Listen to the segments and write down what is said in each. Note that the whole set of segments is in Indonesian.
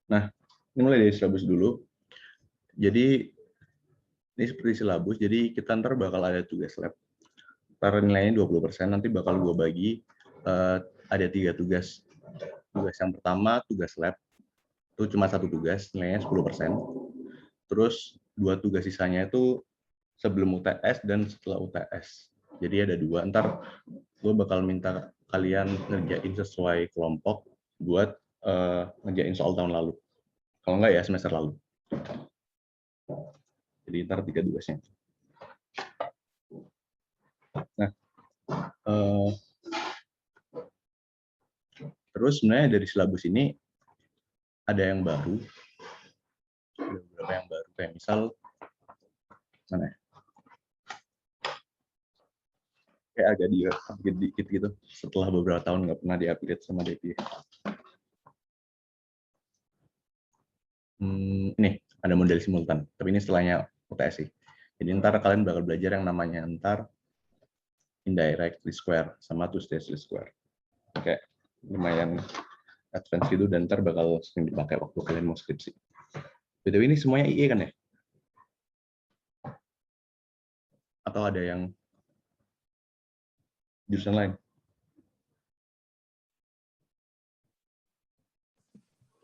Nah, ini mulai dari silabus dulu. Jadi, ini seperti silabus, jadi kita ntar bakal ada tugas lab. Ntar nilainya 20%, nanti bakal gue bagi, ada 3 tugas. Tugas yang pertama, tugas lab. Itu cuma 1 tugas, nilainya 10%. Terus 2 tugas sisanya itu sebelum UTS dan setelah UTS. Jadi ada 2. Ntar gue bakal minta kalian ngerjain sesuai kelompok buat ngerjain soal tahun lalu. Kalau enggak ya semester lalu. Jadi ntar 3 tugasnya. Nah, terus sebenarnya dari silabus ini ada yang baru, ada beberapa yang baru, kayak misal mana ya? Kayak agak di-upgrade dikit gitu setelah beberapa tahun nggak pernah di-upgrade sama DP. Ini ada model simultan, tapi ini setelahnya UTS sih. Jadi ntar kalian bakal belajar yang namanya ntar indirect least square sama two stage least square. Kayak lumayan advance gitu dan ntar bakal sering dipakai waktu kalian mau skripsi. BTW ini semuanya IE kan ya? Atau ada yang jurusan lain?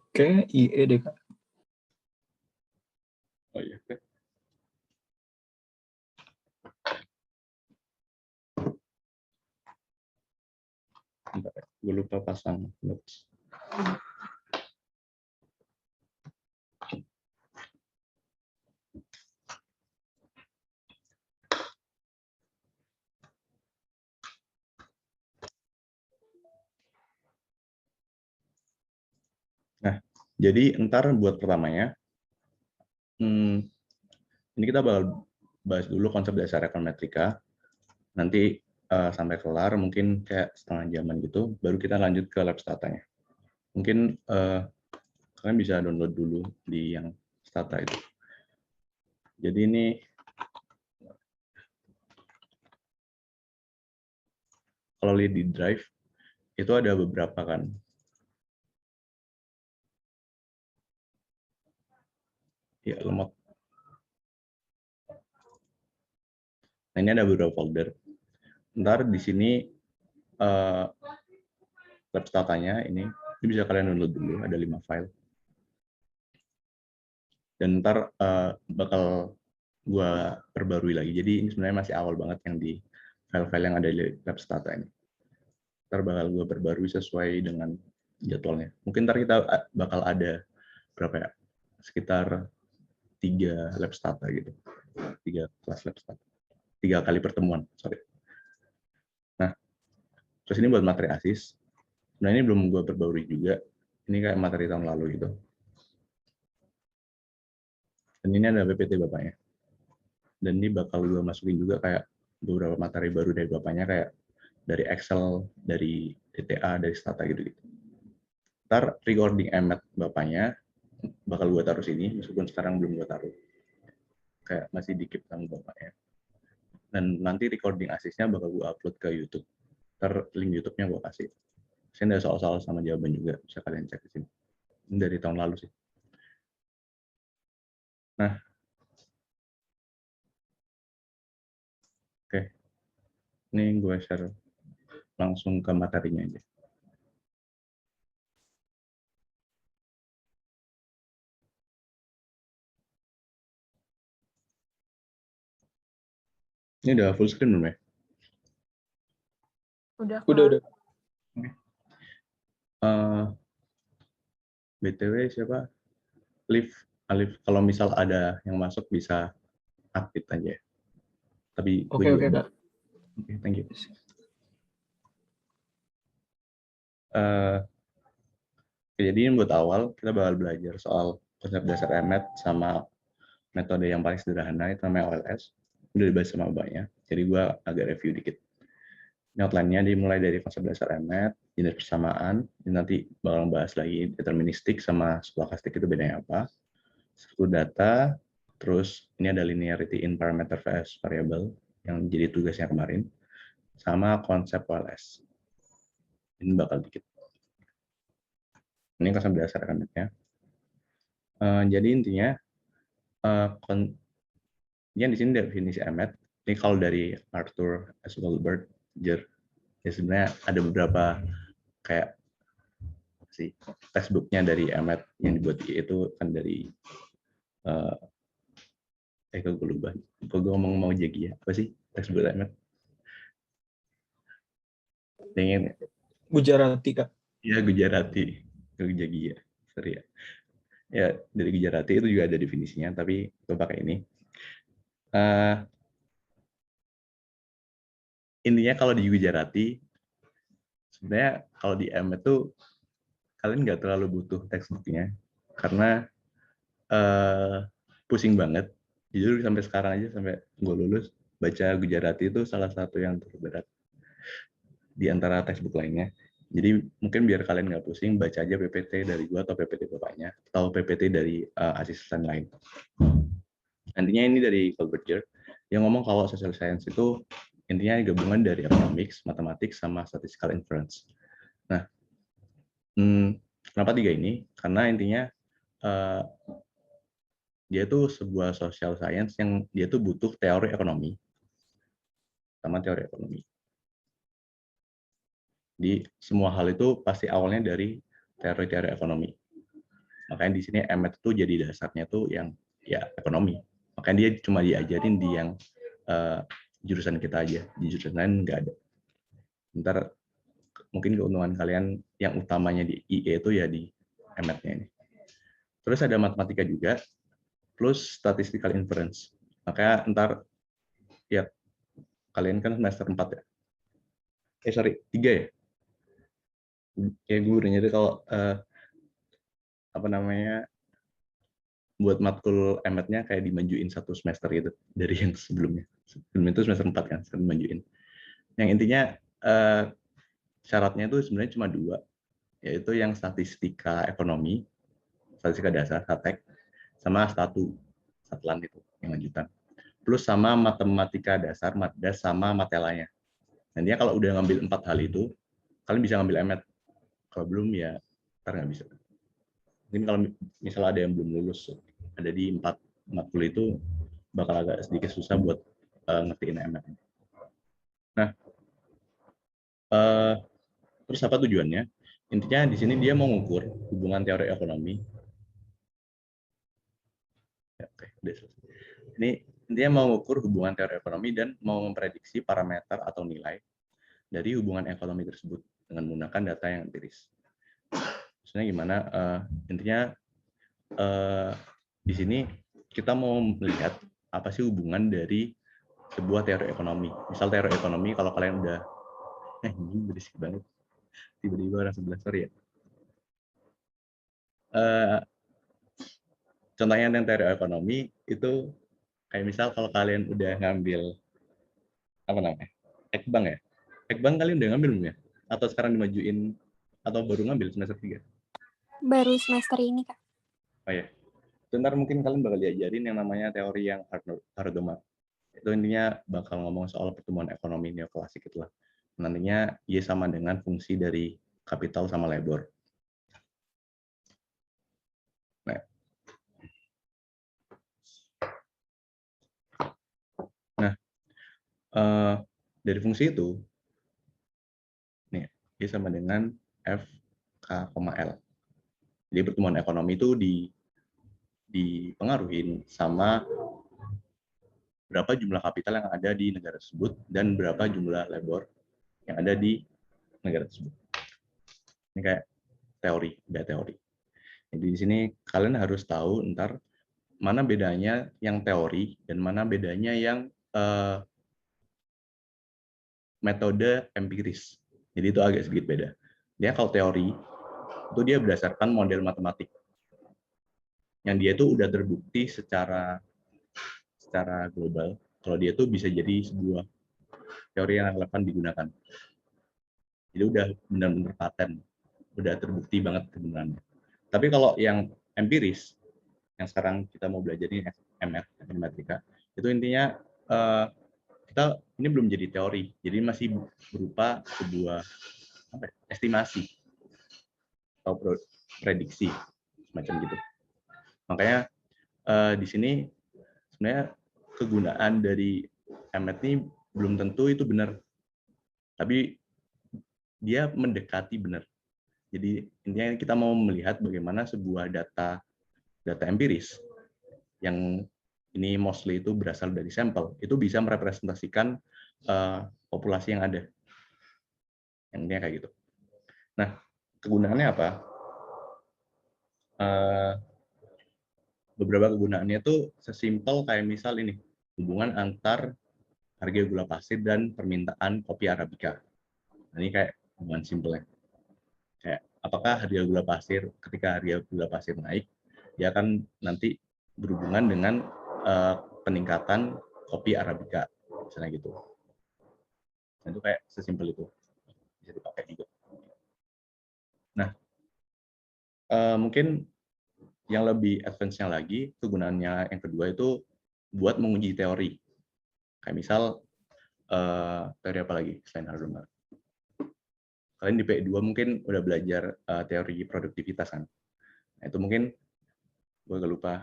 Oke, IE deh Kak. Oh iya, oke. Bentar ya, gue lupa pasang notes. Nah, jadi ntar buat pertamanya, ini kita bakal bahas dulu konsep dasar ekonometrika. Nanti sampai kelar, mungkin kayak setengah jaman gitu, baru kita lanjut ke lab statanya. Mungkin kalian bisa download dulu di yang stata itu. Jadi ini kalau lihat di drive, itu ada beberapa kan. Ya, lemot. Nah, ini ada beberapa folder. Ntar di sini lab statanya ini bisa kalian download dulu, ada 5 file. Dan ntar bakal gua perbarui lagi. Jadi ini sebenarnya masih awal banget yang di file-file yang ada di lab stata ini. Ntar bakal gua perbarui sesuai dengan jadwalnya. Mungkin ntar kita bakal ada berapa ya? Sekitar 3 lab stata gitu. 3 kelas lab stata. 3 kali pertemuan, sorry. Nah, terus ini buat materi ASIS. Nah, ini belum gue perbarui juga. Ini kayak materi tahun lalu gitu. Dan ini ada PPT bapaknya. Dan ini bakal gue masukin juga kayak beberapa materi baru dari bapaknya, kayak dari Excel, dari DTA, dari Stata gitu-gitu. Ntar recording emet bapaknya bakal gue taruh sini, meskipun sekarang belum gue taruh. Kayak masih dikit sama bapaknya. Dan nanti recording asisnya bakal gue upload ke YouTube. Ntar link YouTube-nya gue kasih. Sini ada soal-soal sama jawaban juga, bisa kalian cek di sini. Ini dari tahun lalu sih. Nah, oke. Ini gue share langsung ke materinya aja. Ini udah full screen belum ya? Udah. Udah. BTW siapa? Alif, kalau misal ada yang masuk bisa update aja. Tapi Oke, Kak. Oke, thank you. Jadi buat awal kita bakal belajar soal konsep dasar EMET sama metode yang paling sederhana itu namanya OLS. Udah dibahas sama mbaknya. Jadi gua agak review dikit. Ini outline-nya dimulai dari konsep dasar EMET, jenis persamaan, dan nanti bakal bahas lagi deterministik sama stokastik itu bedanya apa. Struktur data, terus ini ada linearity in parameter vs variable yang jadi tugasnya kemarin, sama konsep OLS. Ini bakal dikit. Ini konsep dasar kan ya. Jadi intinya yang di sini definisi Emmet. Ini kalau dari Arthur S. Goldberger, ya sebenarnya ada beberapa kayak sih textbooknya dari Emmet yang dibuat itu kan dari kok gue lupa. Kok gue ngomong mau Jegi ya? Apa sih textbook Emmet? Pengen Gujarati, Kak. ya Gujarati, Jegi ya. Sorry ya. Ya dari Gujarati itu juga ada definisinya, tapi gue pakai ini. Intinya kalau di Gujarati, sebenarnya kalau di M itu kalian nggak terlalu butuh textbooknya karena pusing banget. Jujur sampai sekarang aja sampai gue lulus baca Gujarati itu salah satu yang terberat di antara textbook lainnya. Jadi mungkin biar kalian nggak pusing, baca aja PPT dari gue atau PPT bapaknya atau PPT dari asisten lain. Nantinya ini dari Goldberger yang ngomong kalau social science itu intinya gabungan dari economics, matematik, sama statistical inference. Nah, kenapa tiga ini? Karena intinya dia itu sebuah social science yang dia tuh butuh teori ekonomi sama teori ekonomi. Di semua hal itu pasti awalnya dari teori-teori ekonomi. Makanya di sini Emmet itu jadi dasarnya tuh yang ya ekonomi. Makanya dia cuma diajarin di yang jurusan kita aja, di jurusan lain nggak ada. Ntar mungkin keuntungan kalian yang utamanya di IE itu ya di Emmet-nya ini. Terus ada matematika juga, plus statistical inference. Makanya ntar ya kalian kan semester 4 ya. Sorry, 3 ya. Ya gue udah nyari kalau apa namanya buat matkul Emmet-nya kayak dimajuin 1 semester gitu dari yang sebelumnya. Sebelum itu semester 4 kan, sekarang dimajuin. Yang intinya syaratnya itu sebenarnya cuma 2, yaitu yang statistika ekonomi, statistika dasar, statek, sama satulan itu yang lanjutan. Plus sama matematika dasar, matdas, sama matelanya. Nantinya kalau udah ngambil 4 hal itu, kalian bisa ngambil Emmet. Kalau belum ya ntar nggak bisa. Mungkin kalau misalnya ada yang belum lulus, ada di 4 matkul itu bakal agak sedikit susah buat ngertiin Emmet. Nah, terus apa tujuannya? Intinya di sini dia mau mengukur hubungan teori ekonomi. Ya, oke, ini intinya mau mengukur hubungan teori ekonomi dan mau memprediksi parameter atau nilai dari hubungan ekonomi tersebut dengan menggunakan data yang empiris. Maksudnya gimana? Intinya di sini kita mau melihat apa sih hubungan dari sebuah teori ekonomi. Misal teori ekonomi kalau kalian udah ini berisik banget. Tiba-tiba orang sebelah, sorry ya. Contohnya yang teori ekonomi itu kayak misal kalau kalian udah ngambil apa namanya? Ekbang ya. Ekbang kalian udah ngambil belum ya? Atau sekarang dimajuin atau baru ngambil semester 3? Baru semester ini, Kak. Oh ya. Sebentar mungkin kalian bakal diajarin yang namanya teori yang Hardomat. Itu intinya bakal ngomong soal pertumbuhan ekonomi neoklasik itulah. Nantinya Y sama dengan fungsi dari kapital sama labor. Nah, dari fungsi itu, nih, Y sama dengan FK, L. Jadi pertumbuhan ekonomi itu dipengaruhi sama berapa jumlah kapital yang ada di negara tersebut dan berapa jumlah labor yang ada di negara tersebut. Ini kayak teori, beda teori. Jadi di sini kalian harus tahu ntar mana bedanya yang teori dan mana bedanya yang metode empiris. Jadi itu agak sedikit beda. Dia kalau teori itu dia berdasarkan model matematik yang dia itu udah terbukti secara global kalau dia itu bisa jadi sebuah teori yang relevan digunakan. Jadi udah benar-benar paten, udah terbukti banget kebenarannya. Tapi kalau yang empiris, yang sekarang kita mau belajar ini MF, matematika, itu intinya kita ini belum jadi teori, jadi masih berupa sebuah estimasi atau prediksi, semacam gitu. Makanya di sini sebenarnya kegunaan dari MNET ini belum tentu itu benar, tapi dia mendekati benar. Jadi intinya kita mau melihat bagaimana sebuah data empiris yang ini mostly itu berasal dari sampel, itu bisa merepresentasikan populasi yang ada. Yang intinya kayak gitu. Nah, kegunaannya apa? Beberapa kegunaannya itu sesimpel kayak misal ini, hubungan antar harga gula pasir dan permintaan kopi Arabica. Nah, ini kayak hubungan simpelnya. Kayak apakah harga gula pasir, ketika harga gula pasir naik, dia akan nanti berhubungan dengan peningkatan kopi Arabica, misalnya gitu. Nah, itu kayak sesimpel itu. Bisa dipakai juga. Nah, mungkin yang lebih advance-nya lagi, kegunaannya yang kedua itu buat menguji teori. Kayak misal, teori apa lagi selain Harun? Kalian di P2 mungkin udah belajar teori produktivitas kan? Nah, itu mungkin, gue agak lupa,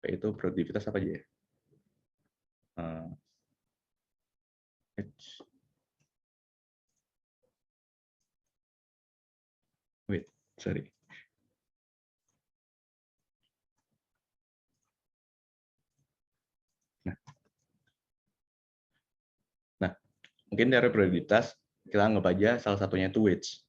P itu produktivitas apa aja ya? Wait, sorry. Nah, mungkin teori produktivitas kita anggap aja salah satunya itu wage.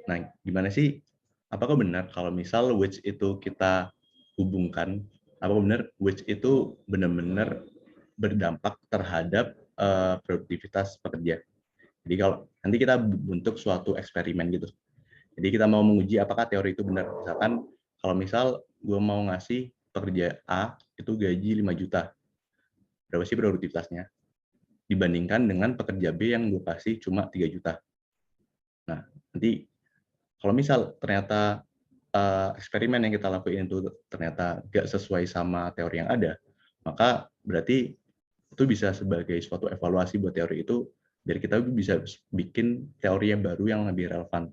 Nah, gimana sih? Apakah benar kalau misal wage itu kita hubungkan, apakah benar wage itu benar-benar berdampak terhadap produktivitas pekerja? Jadi kalau nanti kita bentuk suatu eksperimen gitu. Jadi kita mau menguji apakah teori itu benar. Misalkan kalau misal gue mau ngasih pekerja A itu gaji 5 juta. Berapa sih produktivitasnya? Dibandingkan dengan pekerja B yang gue kasih cuma 3 juta. Nah, nanti kalau misal ternyata eksperimen yang kita lakuin itu ternyata nggak sesuai sama teori yang ada, maka berarti itu bisa sebagai suatu evaluasi buat teori itu, dari kita bisa bikin teori yang baru yang lebih relevan.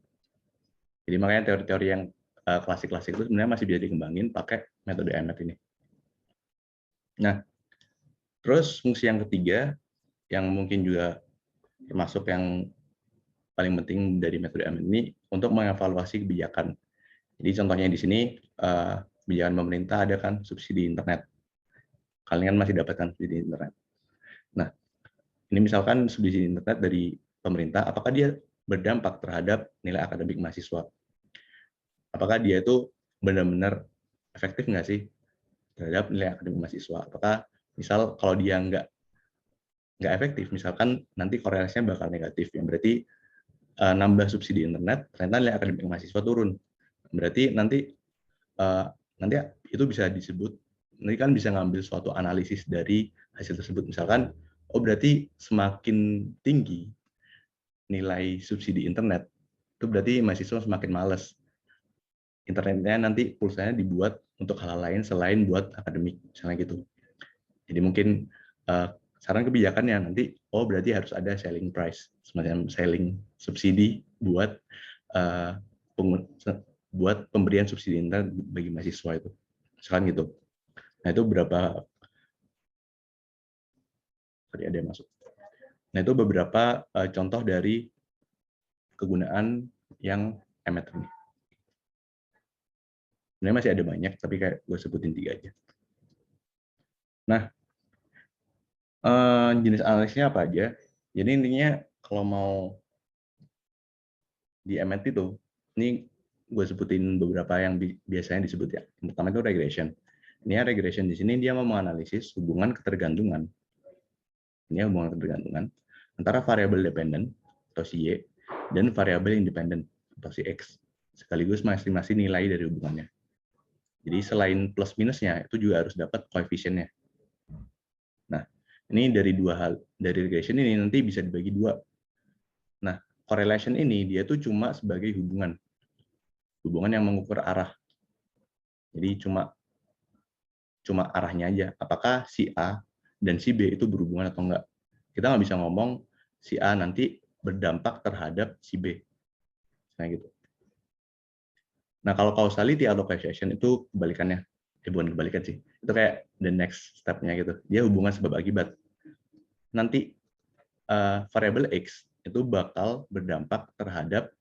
Jadi makanya teori-teori yang klasik-klasik itu sebenarnya masih bisa dikembangin pakai metode MNET ini. Nah, terus fungsi yang ketiga, yang mungkin juga termasuk yang paling penting dari metode MNET ini, untuk mengevaluasi kebijakan. Jadi contohnya di sini, kebijakan pemerintah ada kan subsidi internet. Kalian masih dapatkan subsidi internet. Nah, ini misalkan subsidi internet dari pemerintah, apakah dia berdampak terhadap nilai akademik mahasiswa? Apakah dia itu benar-benar efektif nggak sih terhadap nilai akademik mahasiswa? Apakah misal kalau dia nggak efektif, misalkan nanti korelasinya bakal negatif, yang berarti nambah subsidi internet, ternyata nilai akademik mahasiswa turun. Berarti nanti itu bisa disebut, nanti kan bisa ngambil suatu analisis dari hasil tersebut. Misalkan, oh berarti semakin tinggi nilai subsidi internet, itu berarti mahasiswa semakin males. Internetnya nanti pulsanya dibuat untuk hal lain selain buat akademik, misalnya gitu. Jadi mungkin saran kebijakannya nanti, oh berarti harus ada selling price, semacam selling subsidi buat buat pemberian subsidi internet bagi mahasiswa itu, misalkan gitu. Nah itu berapa tadi ada yang masuk. Nah itu beberapa contoh dari kegunaan yang MNET ini. Sebenarnya masih ada banyak, tapi kayak gue sebutin 3 aja. Nah, jenis analisisnya apa aja? Jadi intinya kalau mau di MNET itu, ini gue sebutin beberapa yang biasanya disebut ya. Yang pertama itu regression. Ini regression di sini dia mau menganalisis hubungan ketergantungan. Ini hubungan ketergantungan antara variabel dependent atau si Y dan variabel independent atau si X. Sekaligus masing-masing nilai dari hubungannya. Jadi selain plus minusnya, itu juga harus dapat koefisiennya. Nah, ini dari dua hal. Dari regression ini nanti bisa dibagi dua. Nah, correlation ini dia tuh cuma sebagai hubungan. Hubungan yang mengukur arah. Jadi cuma arahnya aja. Apakah si A dan si B itu berhubungan atau enggak. Kita nggak bisa ngomong si A nanti berdampak terhadap si B. Nah, gitu. Nah, kalau causality atau causation itu kebalikannya. Bukan kebalikan sih. Itu kayak the next step-nya gitu. Dia hubungan sebab akibat. Nanti variabel X itu bakal berdampak terhadap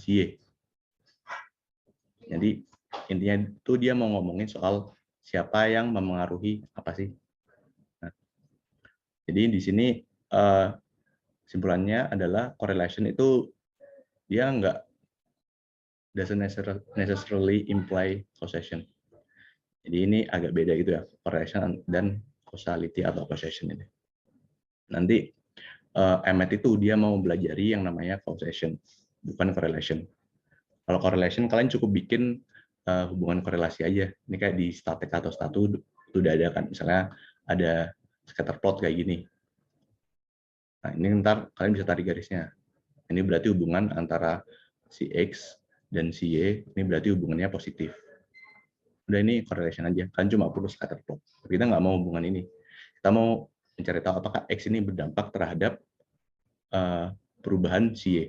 si Y. Jadi intinya itu dia mau ngomongin soal siapa yang memengaruhi apa sih. Nah, jadi di sini simpulannya adalah correlation itu dia doesn't necessarily imply causation. Jadi ini agak beda gitu ya, correlation dan causality atau causation ini. Nanti Emmet itu dia mau belajari yang namanya causation, bukan correlation. Kalau correlation kalian cukup bikin hubungan korelasi aja. Ini kayak di statik atau statu itu udah ada kan. Misalnya ada scatter plot kayak gini. Nah, ini ntar kalian bisa tarik garisnya. Ini berarti hubungan antara si X dan si Y, ini berarti hubungannya positif. Udah ini correlation aja. Kalian cuma perlu scatter plot. Tapi kita nggak mau hubungan ini. Kita mau mencari tahu apakah X ini berdampak terhadap perubahan si Y.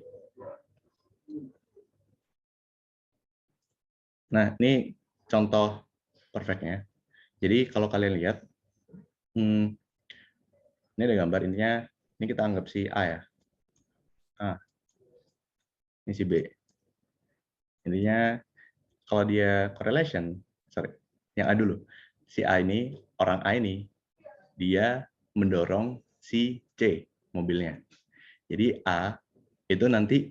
Nah, ini contoh perfectnya. Jadi kalau kalian lihat, ini ada gambar intinya, ini kita anggap si A ya. A. Ini si B. Intinya kalau dia correlation, yang A dulu. Si A ini, orang A ini, dia mendorong si C mobilnya. Jadi A itu nanti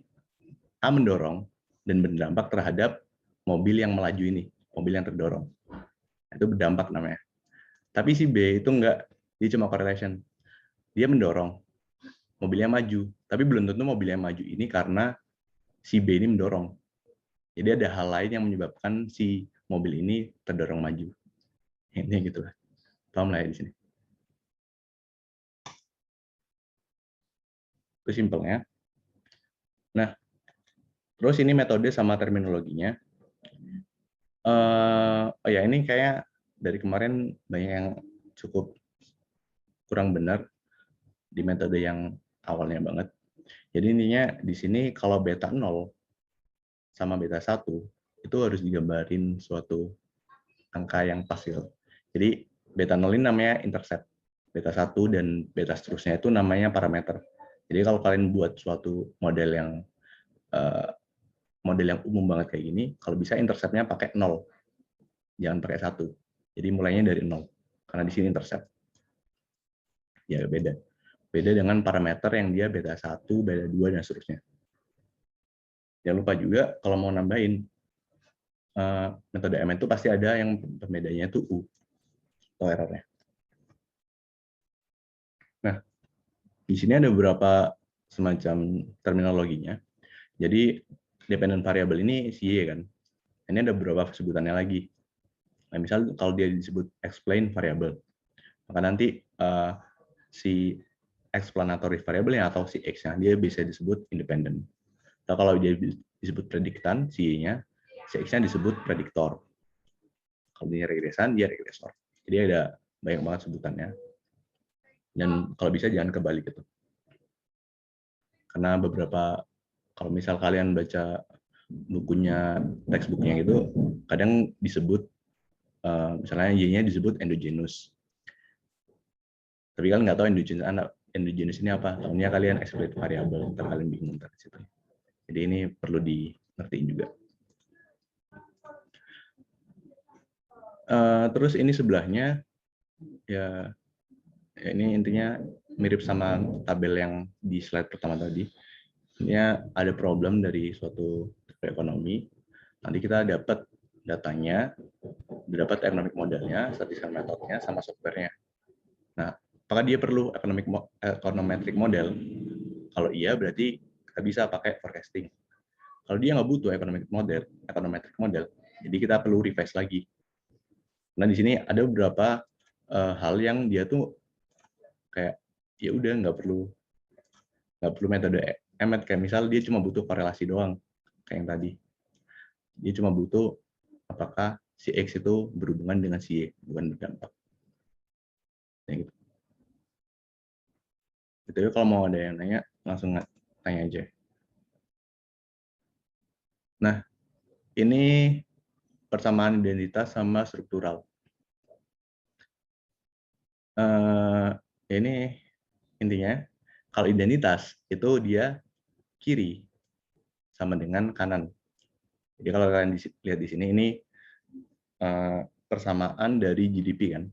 A mendorong dan berdampak terhadap mobil yang melaju ini, mobil yang terdorong. Itu berdampak namanya. Tapi si B itu enggak, dia cuma correlation. Dia mendorong, mobilnya maju. Tapi belum tentu mobil yang maju ini karena si B ini mendorong. Jadi ada hal lain yang menyebabkan si mobil ini terdorong maju. Ini gitu lah. Paham lah ya di sini. Itu simpelnya. Nah, terus ini metode sama terminologinya. Oh ya, ini kayak dari kemarin banyak yang cukup kurang benar di metode yang awalnya banget. Jadi intinya di sini kalau beta 0 sama beta 1 itu harus digambarin suatu angka yang pasil. Jadi beta 0 ini namanya intercept. Beta 1 dan beta seterusnya itu namanya parameter. Jadi kalau kalian buat suatu model yang umum banget kayak gini, kalau bisa interceptnya pakai 0. Jangan pakai 1. Jadi mulainya dari 0. Karena di sini intercept. Ya beda. Beda dengan parameter yang dia beta 1, beta 2, dan seterusnya. Jangan lupa juga kalau mau nambahin metode MN itu pasti ada yang pembedanya itu U atau errornya. Nah, di sini ada beberapa semacam terminologinya. Jadi dependent variable ini si Y kan. Ini ada beberapa sebutannya lagi. Nah, misal kalau dia disebut explain variable, maka nanti si explanatory variable-nya atau si X-nya dia bisa disebut independent. Nah, kalau dia disebut prediktan, si Y-nya, si X-nya disebut prediktor. Kalau dia regresan, dia regresor. Jadi ada banyak banget sebutannya. Dan kalau bisa jangan kebalik gitu. Karena beberapa, kalau misal kalian baca bukunya, textbooknya gitu, kadang disebut, misalnya Y-nya disebut endogenous. Tapi kalian nggak tahu endogenous ini apa. Tahunya kalian exploit variable, ntar kalian bingung ntar di situ. Jadi ini perlu di-ngertiin juga. Terus ini sebelahnya, ya ini intinya mirip sama tabel yang di slide pertama tadi. Ini ada problem dari suatu ekonomi. Nanti kita dapat datanya, dapat economic modelnya, statistical methodnya, sama softwarenya. Nah, apakah dia perlu econometric model? Kalau iya, berarti kita bisa pakai forecasting. Kalau dia nggak butuh econometric model, jadi kita perlu revise lagi. Nah, di sini ada beberapa hal yang dia tuh kayak ya udah nggak perlu metode Emmet, kayak misal dia cuma butuh korelasi doang kayak yang tadi. Dia cuma butuh apakah si X itu berhubungan dengan si Y, bukan berdampak. Ya, gitu. Jadi kalau mau ada yang nanya, langsung tanya aja. Nah, ini persamaan identitas sama struktural. Ini intinya, kalau identitas itu dia kiri sama dengan kanan. Jadi kalau kalian lihat di sini, ini persamaan dari GDP kan.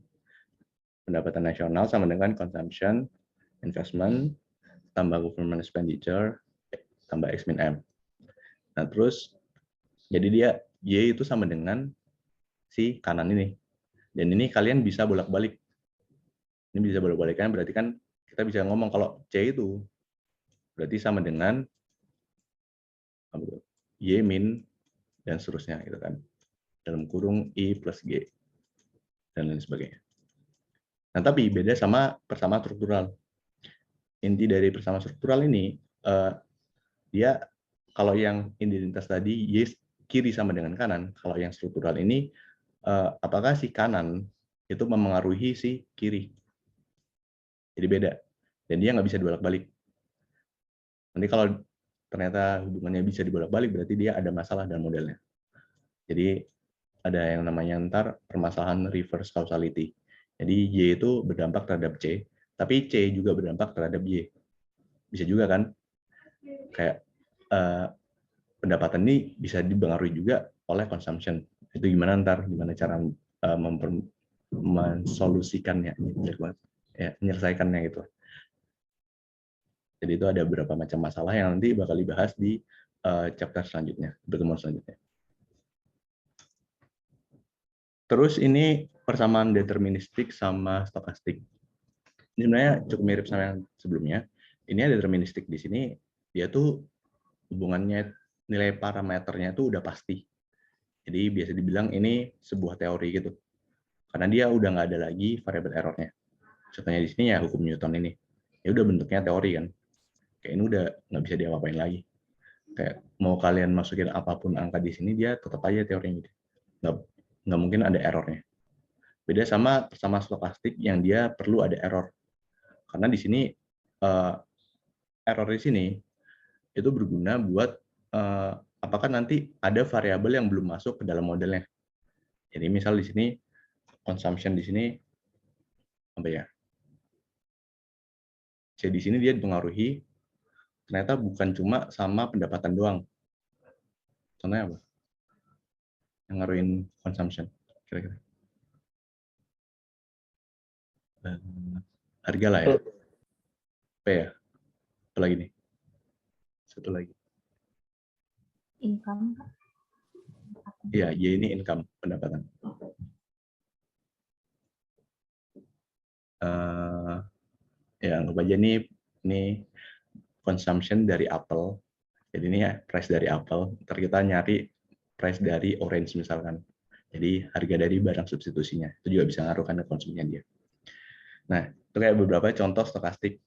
Pendapatan nasional sama dengan consumption, investment, tambah government expenditure, tambah X min M. Nah terus, jadi dia Y itu sama dengan si kanan ini. Dan ini kalian bisa bolak-balik. Ini bisa bolak-balikan, berarti kan kita bisa ngomong kalau C itu berarti sama dengan Y min dan seterusnya gitu kan. Dalam kurung I plus G dan lain sebagainya. Nah, tapi beda sama persamaan struktural. Inti dari persamaan struktural ini dia kalau yang identitas tadi Y kiri sama dengan kanan, kalau yang struktural ini apakah si kanan itu memengaruhi si kiri. Jadi beda. Dan dia nggak bisa dibolak-balik. Nanti kalau ternyata hubungannya bisa dibolak-balik, berarti dia ada masalah dalam modelnya. Jadi ada yang namanya ntar permasalahan reverse causality. Jadi Y itu berdampak terhadap C, tapi C juga berdampak terhadap Y. Bisa juga kan? Kayak pendapatan ini bisa dipengaruhi juga oleh consumption. Itu gimana ntar? Gimana cara mensolusikannya, ya, menyelesaikannya gitu. Jadi itu ada beberapa macam masalah yang nanti bakal dibahas di chapter selanjutnya, pertemuan selanjutnya. Terus ini persamaan deterministik sama stokastik. Ini sebenarnya cukup mirip sama yang sebelumnya. Ini ada deterministik di sini, dia tuh hubungannya nilai parameternya tuh udah pasti. Jadi biasa dibilang ini sebuah teori gitu. Karena dia udah nggak ada lagi variabel errornya. Contohnya di sini ya hukum Newton ini. Ya udah bentuknya teori kan. Kayak ini udah nggak bisa diapa-apain lagi. Kayak mau kalian masukin apapun angka di sini, dia tetap aja teorinya gitu. Nggak mungkin ada errornya. Beda sama persamaan stokastik yang dia perlu ada error. Karena di sini error di sini itu berguna buat apakah nanti ada variabel yang belum masuk ke dalam modelnya. Jadi misal di sini consumption di sini apa ya? C di sini dia dipengaruhi ternyata bukan cuma sama pendapatan doang. Contohnya apa? Yang ngaruhin consumption kira-kira. Harga lah ya. P ya. Apa lagi nih? Satu lagi. Income. Iya, Y ini income, pendapatan. Ya, anggap aja ini consumption dari apel. Jadi ini ya price dari apel. Ntar kita nyari price dari orange misalkan. Jadi harga dari barang substitusinya. Itu juga bisa ngaruh ke konsumsinya dia. Nah, itu kayak beberapa contoh stokastik.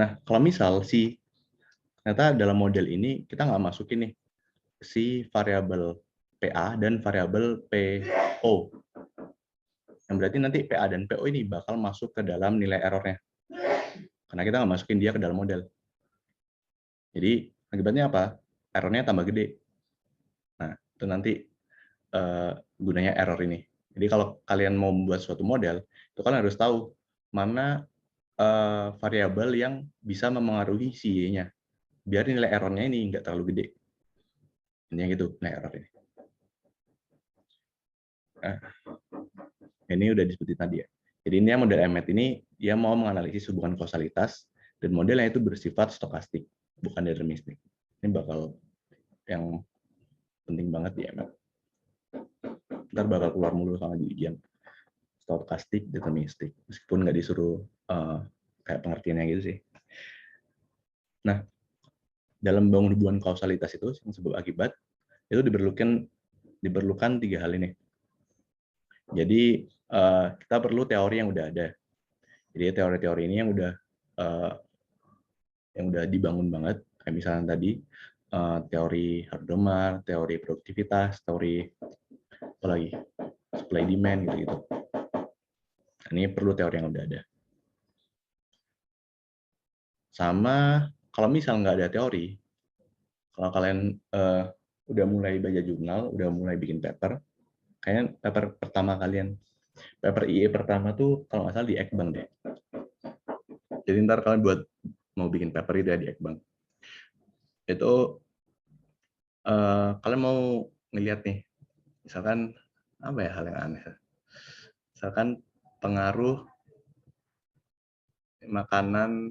Nah, kalau misal ternyata dalam model ini kita nggak masukin nih si variabel PA dan variabel PO. Yang berarti nanti PA dan PO ini bakal masuk ke dalam nilai errornya. Karena kita nggak masukin dia ke dalam model. Jadi akibatnya apa? Errornya tambah gede. Nah, itu nanti gunanya error ini. Jadi kalau kalian mau membuat suatu model, itu kalian harus tahu mana variabel yang bisa memengaruhi si Y-nya. Biar nilai errornya ini nggak terlalu gede. Ini gitu, nilai error ini. Nah, ini udah disebutin tadi ya. Jadi ini model Emmet ini dia mau menganalisis hubungan kausalitas dan modelnya itu bersifat stokastik, bukan deterministik. Ini bakal yang penting banget di Emmet. Ntar bakal keluar mulu sama di ujian. Stokastik, deterministik. Meskipun nggak disuruh kayak pengertiannya gitu sih. Nah, dalam bangun hubungan kausalitas itu yang sebab akibat itu diperlukan 3 hal ini. Jadi kita perlu teori yang udah ada. Jadi teori-teori ini yang udah dibangun banget. Kayak misalnya tadi teori Hardomar, teori produktivitas, teori apa lagi? Supply demand gitu-gitu. Ini perlu teori yang udah ada. Sama kalau misal nggak ada teori, kalau kalian udah mulai baca jurnal, udah mulai bikin paper, kayaknya paper pertama kalian, paper IE pertama tuh kalau nggak salah di Ekbang deh. Jadi ntar kalian buat mau bikin paper itu ya di Ekbang. Itu kalian mau ngeliat nih, misalkan apa ya hal yang aneh, misalkan pengaruh makanan,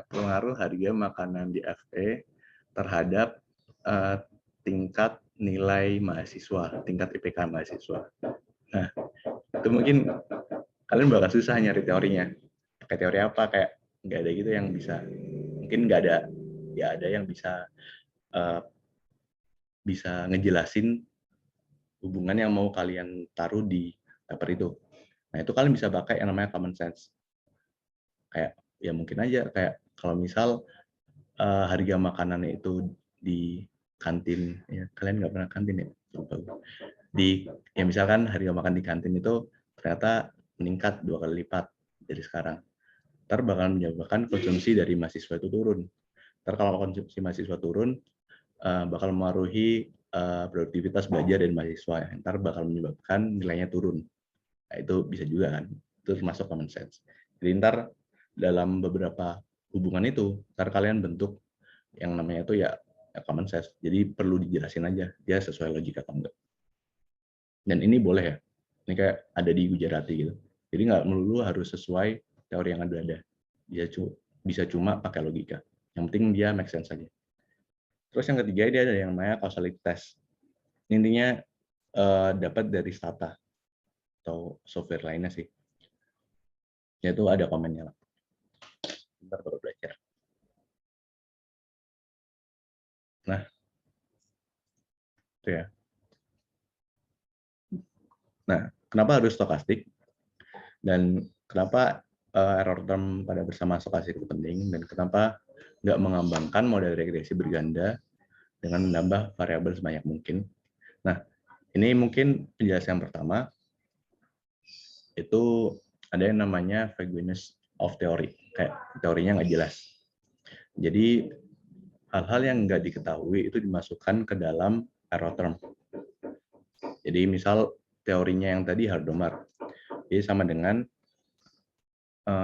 pengaruh harga makanan di FE terhadap tingkat nilai mahasiswa, tingkat IPK mahasiswa. Nah, itu mungkin kalian bakal susah nyari teorinya. Kayak teori apa? Kayak nggak ada gitu yang bisa. Mungkin nggak ada, ya ada yang bisa ngejelasin hubungan yang mau kalian taruh di paper itu. Nah, itu kalian bisa pakai yang namanya common sense. Kayak ya mungkin aja kayak kalau misal harga makanannya itu di kantin, ya kalian nggak pernah kantin ya, ya misalkan harga makan di kantin itu ternyata meningkat 2 kali lipat dari sekarang, ntar bakal menyebabkan konsumsi dari mahasiswa itu turun. Ntar kalau konsumsi mahasiswa turun, bakal mempengaruhi produktivitas belajar dari mahasiswa, ntar bakal menyebabkan nilainya turun. Nah, itu bisa juga kan, itu termasuk common sense. Jadi ntar dalam beberapa hubungan itu, ntar kalian bentuk yang namanya itu ya common sense. Jadi perlu dijelasin aja dia sesuai logika atau enggak. Dan ini boleh ya, ini kayak ada di Gujarati gitu. Jadi nggak melulu harus sesuai teori yang ada. Bisa cuma pakai logika. Yang penting dia make sense aja. Terus yang ketiga dia ada yang namanya causality test. Intinya dapat dari Stata atau software lainnya sih. Yaitu ada komennya lah. Bentar baru belajar. Nah, itu ya. Nah, kenapa harus stokastik? Dan kenapa error term pada bersama stokastik itu penting? Dan kenapa nggak mengembangkan model regresi berganda dengan menambah variabel sebanyak mungkin? Nah, ini mungkin penjelasan yang pertama, itu ada yang namanya vagueness of theory. Kayak teorinya nggak jelas. Jadi, hal-hal yang nggak diketahui itu dimasukkan ke dalam error term. Jadi misal teorinya yang tadi Hardomar, jadi sama dengan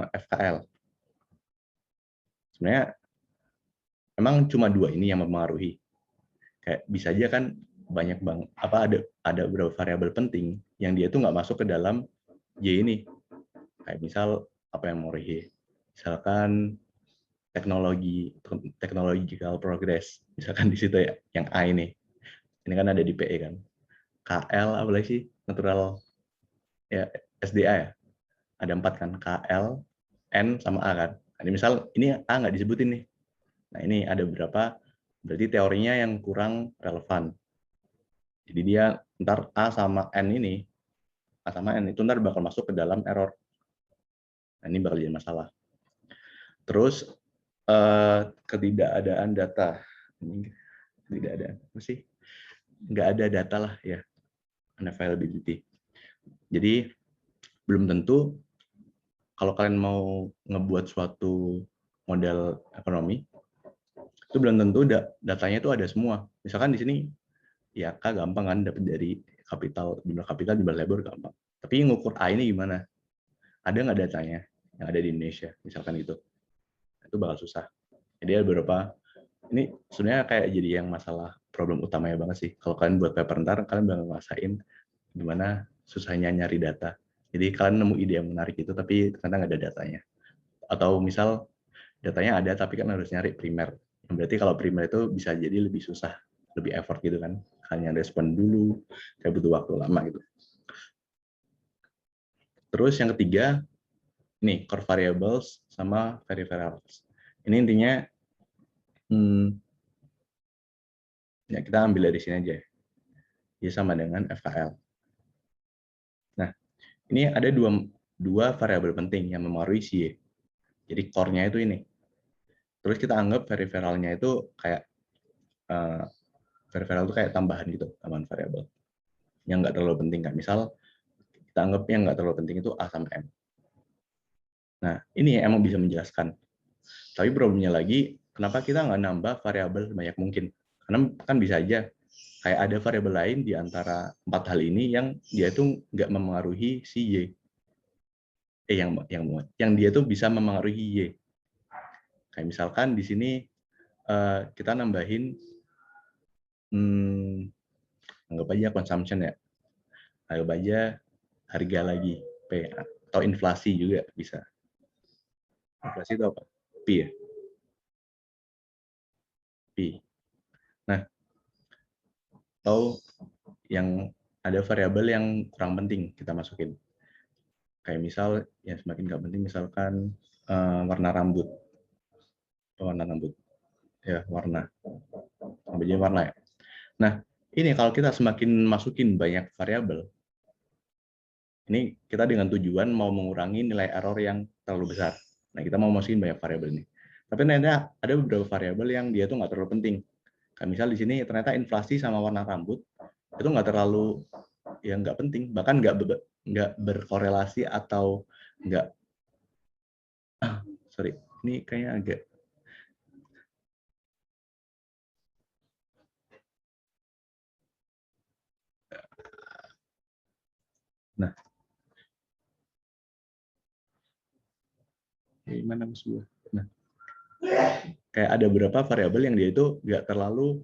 FKL. Sebenarnya emang cuma dua ini yang mempengaruhi. Kayak bisa aja kan banyak ada beberapa variabel penting yang dia tuh nggak masuk ke dalam Y ini. Kayak misal apa yang mempengaruhi? Misalkan technological progress. Misalkan di situ ya, yang A ini. Ini kan ada di PE kan. KL apa lagi sih? Natural ya SDA ya. Ada 4 kan, KL, N sama A kan. Nah, ini misal ini A nggak disebutin nih. Nah, ini ada beberapa, berarti teorinya yang kurang relevan. Jadi dia ntar A sama N itu ntar bakal masuk ke dalam error. Nah, ini bakal jadi masalah. Terus ketidakadaan data. Ini tidak ada apa sih? Nggak ada data lah ya, unavailability. Jadi belum tentu kalau kalian mau ngebuat suatu model ekonomi, itu belum tentu datanya itu ada semua. Misalkan di sini ya gampang kan dapat dari jumlah kapital, jumlah labor gampang. Tapi ngukur A ini gimana? Ada nggak datanya yang ada di Indonesia? Misalkan gitu. Itu bakal susah. Jadi ada beberapa, ini sebenarnya kayak jadi yang masalah problem utamanya banget sih. Kalau kalian buat paper ntar, kalian bakal ngerasain gimana susahnya nyari data. Jadi kalian nemu ide yang menarik itu, tapi ternyata nggak ada datanya. Atau misal datanya ada, tapi kan harus nyari primer. Berarti kalau primer itu bisa jadi lebih susah, lebih effort gitu kan. Hanya respon dulu, kayak butuh waktu lama gitu. Terus yang ketiga, nih core variables sama variables. Ini intinya, ya kita ambil dari sini aja. Ya sama dengan FKL. Nah, ini ada dua variabel penting yang mempengaruhi si Y. Jadi core-nya itu ini. Terus kita anggap variabelnya itu kayak variabel itu kayak tambahan gitu, tambahan variabel yang nggak terlalu penting kan. Misal kita anggap yang nggak terlalu penting itu A sama M. Nah, ini yang emang bisa menjelaskan. Tapi problemnya lagi, kenapa kita nggak nambah variabel sebanyak mungkin? Karena kan bisa aja kayak ada variabel lain di antara 4 hal ini yang dia itu nggak memengaruhi si Y. Yang dia tuh bisa memengaruhi Y. Kayak misalkan di sini kita nambahin anggap aja consumption ya. Anggap aja harga lagi P atau inflasi juga bisa. Inflasi itu apa? P ya. P. Nah, atau yang ada variabel yang kurang penting kita masukin. Kayak misal yang semakin nggak penting misalkan warna rambut. Warna rambut. Ya, warna. Namanya warna ya. Nah, ini kalau kita semakin masukin banyak variabel, ini kita dengan tujuan mau mengurangi nilai error yang terlalu besar. Nah, kita mau masukin banyak variabel ini. Tapi ternyata ada beberapa variabel yang dia tuh nggak terlalu penting. Kayak misal di sini ternyata inflasi sama warna rambut itu nggak terlalu, ya nggak penting, bahkan nggak berkorelasi atau nggak, sorry, ini kayaknya agak, nah, gimana mas gue? Nah, kayak ada beberapa variabel yang dia itu nggak terlalu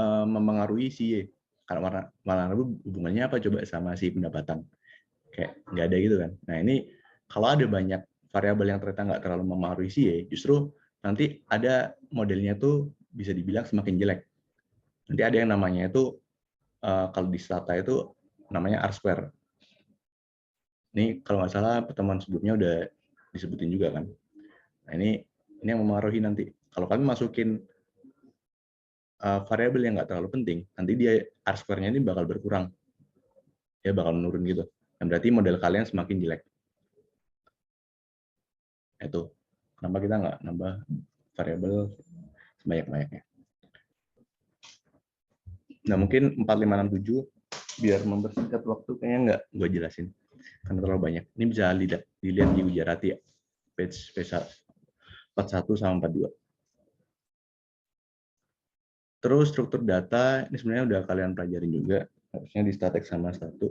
memengaruhi si Y. Karena warna rambut hubungannya apa coba sama si pendapatan? Kayak nggak ada gitu kan. Nah ini kalau ada banyak variabel yang ternyata nggak terlalu memengaruhi si Y, justru nanti ada modelnya tuh bisa dibilang semakin jelek. Nanti ada yang namanya itu kalau di Stata itu namanya R-square. Ini kalau nggak salah pertemuan sebelumnya udah disebutin juga kan. Nah ini yang memengaruhi nanti. Kalau kalian masukin variabel yang nggak terlalu penting, nanti dia R-square-nya ini bakal berkurang. Ya bakal menurun gitu. Dan berarti model kalian semakin jelek. Itu kenapa kita nggak nambah variabel sebanyak-banyaknya. Nah mungkin 4567 biar mempersingkat waktu kayaknya nggak gue jelasin karena terlalu banyak. Ini bisa dilihat di Ujarati ya, page 41 sama 42. Terus struktur data ini sebenarnya udah kalian pelajarin juga, harusnya di static sama satu.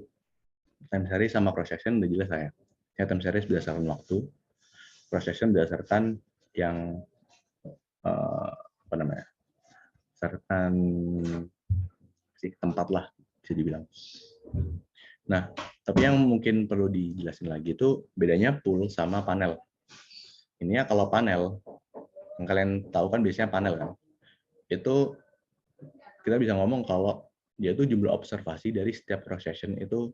Time series sama cross section udah jelas saya. Ya time series berdasarkan waktu, cross section berdasarkan yang apa namanya? Berdasarkan si tempat lah bisa dibilang. Nah, tapi yang mungkin perlu dijelasin lagi itu bedanya pool sama panel. Ini ya kalau panel, yang kalian tahu kan biasanya panel kan, itu kita bisa ngomong kalau dia tuh jumlah observasi dari setiap cross section itu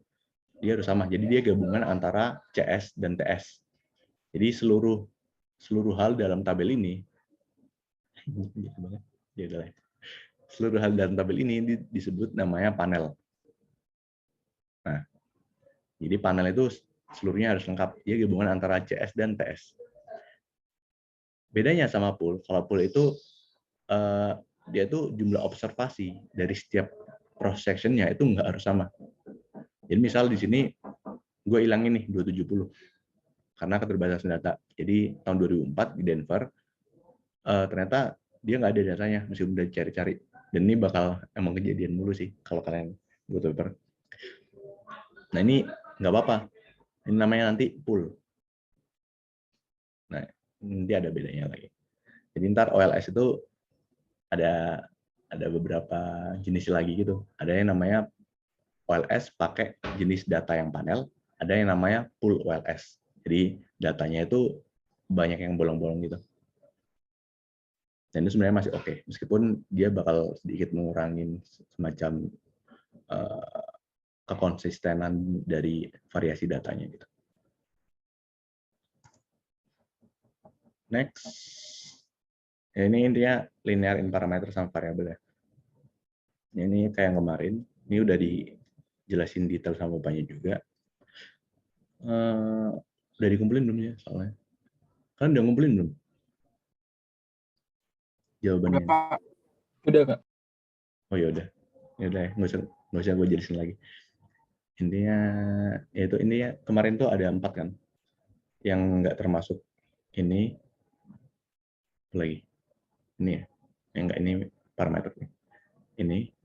dia harus sama. Jadi dia gabungan antara CS dan TS. Jadi seluruh hal dalam tabel ini, seluruh hal dalam tabel ini disebut namanya panel. Nah, jadi panel itu seluruhnya harus lengkap. Dia gabungan antara CS dan TS. Bedanya sama pool, kalau pool itu dia tuh jumlah observasi dari setiap cross section-nya itu nggak harus sama. Jadi misal di sini gue hilangin nih 270 karena keterbatasan data. Jadi tahun 2004 di Denver ternyata dia nggak ada datanya, meskipun udah cari-cari. Dan ini bakal emang kejadian mulu sih kalau kalian buat paper. Nah ini nggak apa-apa. Ini namanya nanti pool. Nah nanti ada bedanya lagi. Jadi ntar OLS itu ada beberapa jenis lagi gitu. Ada yang namanya OLS pakai jenis data yang panel, ada yang namanya pool OLS. Jadi datanya itu banyak yang bolong-bolong gitu. Dan itu sebenarnya masih oke, meskipun dia bakal sedikit mengurangi semacam kekonsistenan dari variasi datanya gitu. Next, ya, ini intinya linear in parameter sama variabel ya. Ini kayak yang kemarin, ini udah dijelasin detail sama bapaknya juga. Udah dikumpulin belum ya soalnya? Kan udah ngumpulin belum? Jawabannya. Udah Kak. Oh ya udah, nggak usah gue jelasin lagi. Intinya yaitu ini ya kemarin tuh ada 4 kan, yang nggak termasuk ini lagi. Ini ya, yang nggak ini parameternya. Ini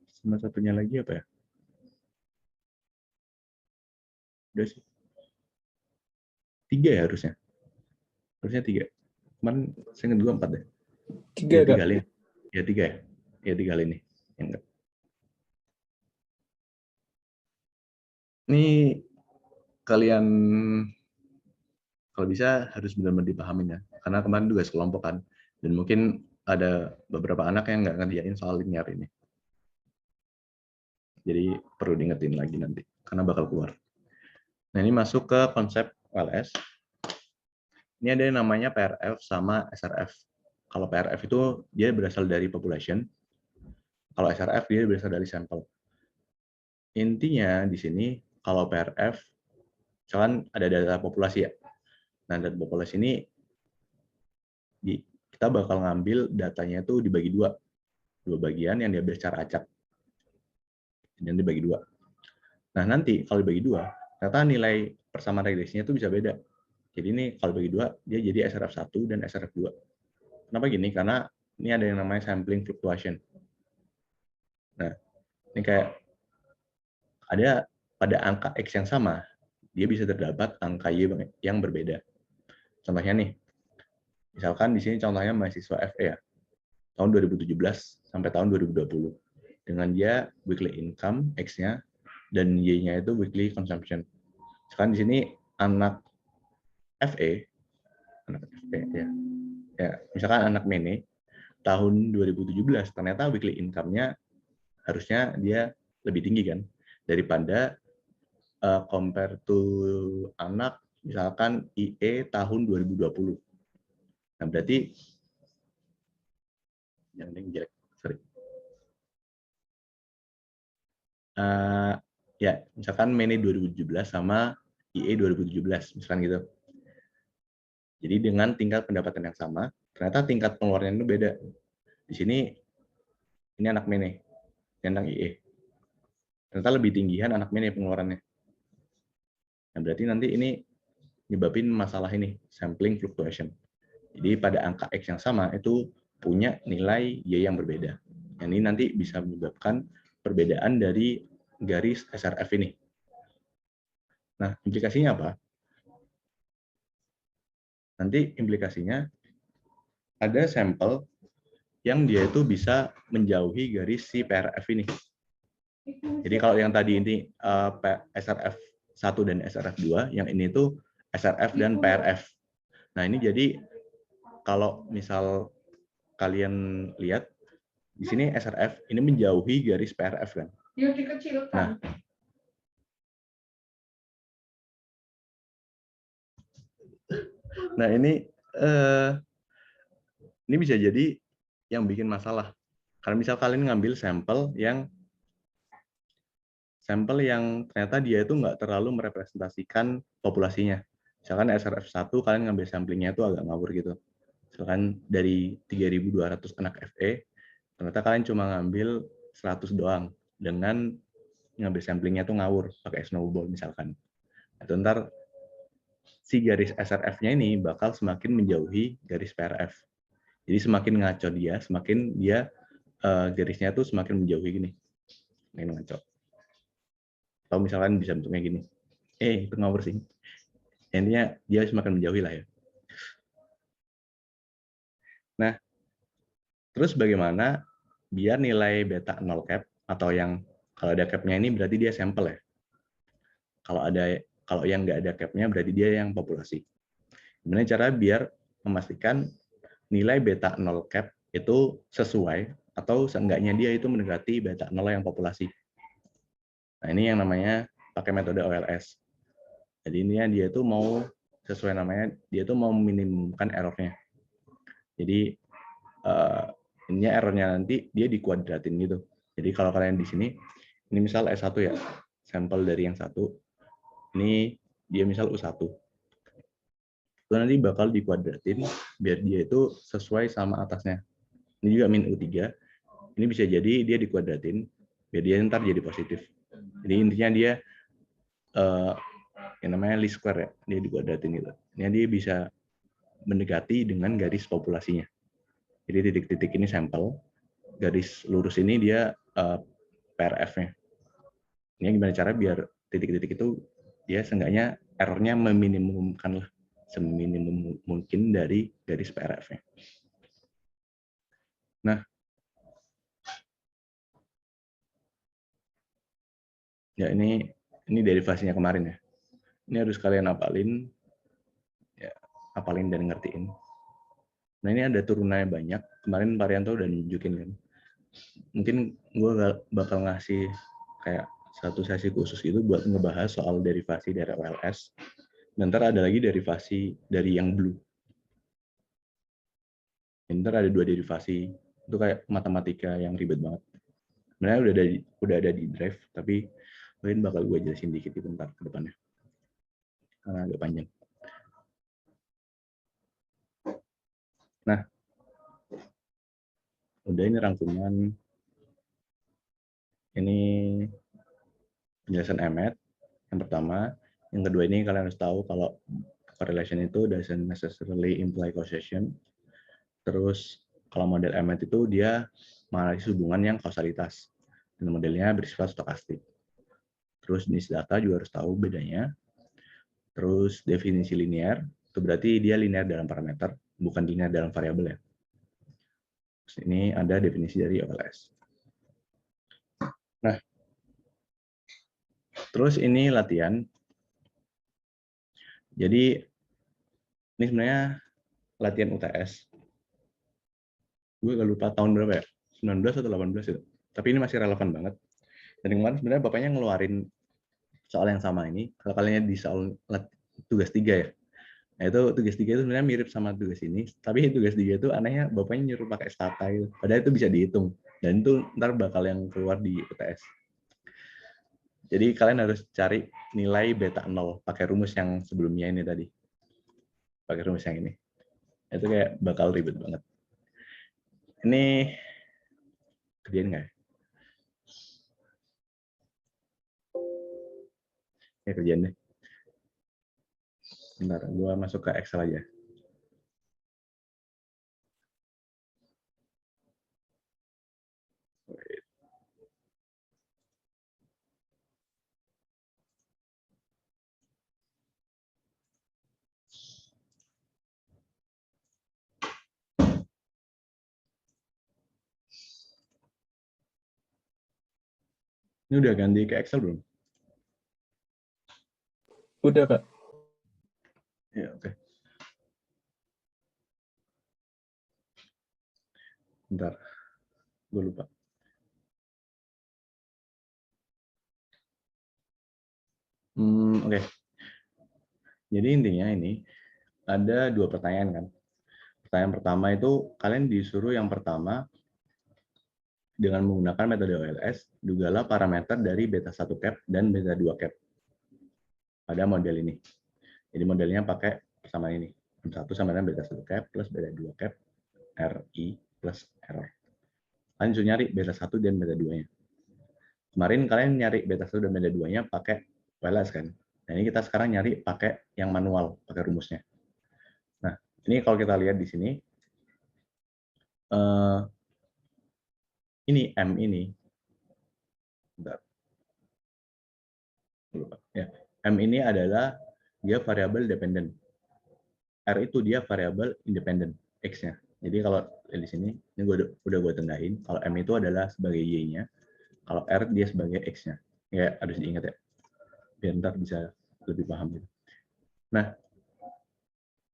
sama satunya lagi apa ya? Udah sih. 3 ya harusnya. Harusnya 3. Cuman saya ingat 4 deh. 3 3 Kak. kali. Ya 3 ya. Ya 3 kali ini. Ya, enggak. Ini kalian kalau bisa harus benar-benar dipahamin ya. Karena kemarin juga sekelompok kan. Dan mungkin ada beberapa anak yang nggak ngerjain soal linear ini. Jadi perlu diingetin lagi nanti. Karena bakal keluar. Nah ini masuk ke konsep OLS. Ini ada yang namanya PRF sama SRF. Kalau PRF itu dia berasal dari population. Kalau SRF dia berasal dari sampel. Intinya di sini kalau PRF, misalkan ada data populasi ya. Nah data populasi ini kita bakal ngambil datanya itu dibagi dua bagian yang diambil secara acak. Dan dibagi dua. Nah nanti kalau dibagi dua, ternyata nilai persamaan regresinya itu bisa beda. Jadi ini kalau dibagi dua, dia jadi SRF1 dan SRF2. Kenapa gini? Karena ini ada yang namanya sampling fluctuation. Nah, ini kayak ada pada angka X yang sama, dia bisa terdapat angka Y yang berbeda. Contohnya nih, misalkan di sini contohnya mahasiswa FE ya, tahun 2017 sampai tahun 2020. Dengan dia weekly income X-nya dan Y-nya itu weekly consumption. Misalkan di sini anak FE ya, misalkan anak Mene tahun 2017 ternyata weekly income-nya harusnya dia lebih tinggi kan daripada compare to anak misalkan IE tahun 2020. Nah, berarti yang jelek, sorry. Ya, misalkan Mene 2017 sama IE 2017, misalkan gitu. Jadi dengan tingkat pendapatan yang sama, ternyata tingkat pengeluaran itu beda. Di sini ini anak Mene, ini anak IE. Ternyata lebih tinggian anak Mene pengeluarannya. Nah, berarti nanti ini nyebabin masalah ini, sampling fluctuation. Jadi pada angka X yang sama itu punya nilai Y yang berbeda. Yang ini nanti bisa menyebabkan perbedaan dari garis SRF ini. Nah, implikasinya apa? Nanti implikasinya ada sampel yang dia itu bisa menjauhi garis si PRF ini. Jadi kalau yang tadi ini SRF 1 dan SRF 2, yang ini itu SRF dan PRF. Nah, ini jadi kalau misal kalian lihat di sini SRF ini menjauhi garis PRF kan. Nah ini bisa jadi yang bikin masalah. Karena misal kalian ngambil sampel yang ternyata dia itu nggak terlalu merepresentasikan populasinya. Misalkan SRF1 kalian ngambil samplingnya itu agak ngawur gitu. Misalkan dari 3.200 anak FE, ternyata kalian cuma ngambil 100 doang dengan ngambil samplingnya itu ngawur pakai snowball misalkan. Atau ntar si garis SRF-nya ini bakal semakin menjauhi garis PRF. Jadi semakin ngaco dia, semakin dia garisnya tuh semakin menjauhi gini. Ini ngaco. Atau misalkan bisa bentuknya gini. Itu ngawur sih. Intinya dia semakin menjauhi lah ya. Nah, terus bagaimana biar nilai beta 0 cap atau yang kalau ada capnya ini berarti dia sampel ya. Kalau yang nggak ada capnya berarti dia yang populasi. Gimana cara biar memastikan nilai beta 0 cap itu sesuai atau seenggaknya dia itu mendekati beta 0 yang populasi. Nah, ini yang namanya pakai metode OLS. Jadi ini dia itu mau sesuai namanya, dia itu mau meminimumkan errornya. Jadi ini errornya nanti dia dikuadratin gitu. Jadi kalau kalian di sini, ini misal S1 ya, sampel dari yang satu, ini dia misal U1. Itu nanti bakal dikuadratin biar dia itu sesuai sama atasnya. Ini juga min U3. Ini bisa jadi dia dikuadratin biar dia ntar jadi positif. Jadi intinya dia yang namanya least square ya, dia dikuadratin gitu. Ini dia bisa mendekati dengan garis populasinya. Jadi titik-titik ini sampel, garis lurus ini dia PRF-nya. Ini gimana cara biar titik-titik itu dia seenggaknya errornya meminimumkan lah, seminimum mungkin dari garis PRF-nya. Nah, ya ini derivasinya kemarin ya. Ini harus kalian apalin, ya, apalin dan ngertiin. Nah ini ada turunannya banyak. Kemarin Parianto udah nunjukin kan. Mungkin gue bakal ngasih kayak satu sesi khusus itu buat ngebahas soal derivasi dari OLS. Dan ntar ada lagi derivasi dari yang blue. Ntar ada 2 derivasi. Itu kayak matematika yang ribet banget. Sebenarnya udah ada di drive, tapi mungkin bakal gue jelasin dikit itu ntar ke depannya. Karena agak panjang. Nah, udah ini rangkuman. Ini penjelasan Emmet yang pertama. Yang kedua ini kalian harus tahu kalau correlation itu doesn't necessarily imply causation. Terus kalau model Emmet itu dia menganalisis hubungan yang kausalitas. Dan modelnya bersifat stokastik. Terus jenis data juga harus tahu bedanya. Terus definisi linear, itu berarti dia linear dalam parameter, bukan linear dalam variabel ya. Terus ini ada definisi dari OLS. Nah, terus ini latihan. Jadi ini sebenarnya latihan UTS. Gue gak lupa tahun berapa ya, 19 atau 18 itu. Tapi ini masih relevan banget. Dan kemarin sebenarnya bapaknya ngeluarin soal yang sama ini. Kalau kalian di soal tugas 3 ya. Nah itu tugas 3 itu sebenarnya mirip sama tugas ini. Tapi tugas 3 itu anehnya bapaknya nyuruh pakai stata itu. Padahal itu bisa dihitung. Dan itu ntar bakal yang keluar di UTS. Jadi kalian harus cari nilai beta 0 pakai rumus yang sebelumnya ini tadi. Pakai rumus yang ini. Itu kayak bakal ribet banget. Ini kerjain nggak ya? Ya kerjain deh. Bentar, gue masuk ke Excel aja. Ini udah ganti ke Excel belum? Udah, Kak. Ya, oke. Bentar, gue lupa. Oke. Jadi intinya ini ada 2 pertanyaan kan. Pertanyaan pertama itu kalian disuruh yang pertama dengan menggunakan metode OLS, dugalah parameter dari beta 1 cap dan beta 2 cap pada model ini. Jadi modelnya pakai persamaan ini. M1 sama dengan beta 1 cap plus beta 2 cap RI plus error. Kalian disuruh nyari beta 1 dan beta 2-nya. Kemarin kalian nyari beta 1 dan beta 2-nya pakai OLS kan. Nah ini kita sekarang nyari pakai yang manual, pakai rumusnya. Nah ini kalau kita lihat di sini, ini M ini, bentar. Ya, M ini adalah dia variabel dependent. R itu dia variabel independent, X-nya. Jadi kalau di sini, ini udah gue tendahin, kalau M itu adalah sebagai Y-nya, kalau R dia sebagai X-nya. Ya harus diingat ya, biar ntar bisa lebih paham gitu. Nah,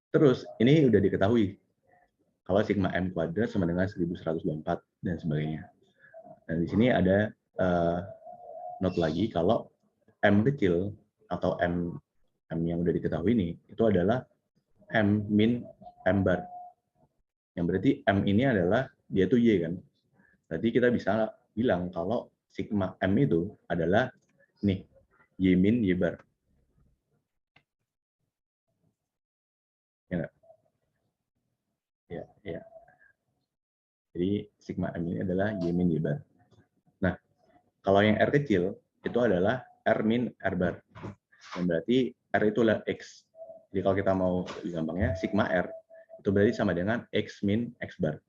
terus ini udah diketahui, kalau sigma M kuadrat sama dengan 1124 dan sebagainya. Dan di sini ada note lagi, kalau M kecil atau M yang udah diketahui ini, itu adalah M min M bar. Yang berarti M ini adalah, dia tuh Y kan. Berarti kita bisa bilang kalau sigma M itu adalah nih, Y min Y bar. Ya, ya, ya. Jadi sigma M ini adalah Y min Y bar. Nah, kalau yang R kecil itu adalah R min R bar. Yang berarti R itu adalah X. Jadi kalau kita mau gampangnya, sigma R itu berarti sama dengan X min X bar.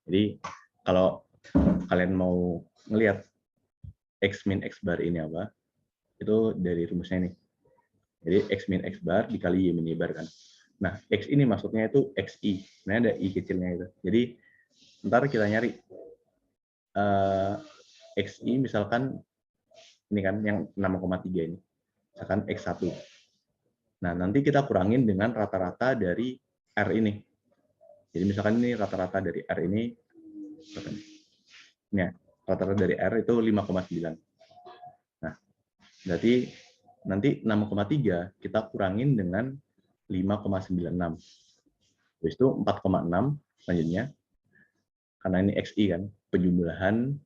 Jadi kalau kalian mau ngelihat X min X bar ini apa, itu dari rumusnya ini. Jadi X min X bar dikali Y min Y bar kan. Nah, X ini maksudnya itu XI. Nah, ada I kecilnya itu. Jadi ntar kita nyari XI misalkan ini kan yang 6,3 ini. Misalkan X1. Nah, nanti kita kurangin dengan rata-rata dari R ini. Jadi misalkan ini rata-rata dari R ini, ya, rata-rata dari R itu 5,9. Nah, berarti nanti 6,3 kita kurangin dengan 5,96. Habis itu 4,6 selanjutnya, karena ini XI kan, penjumlahan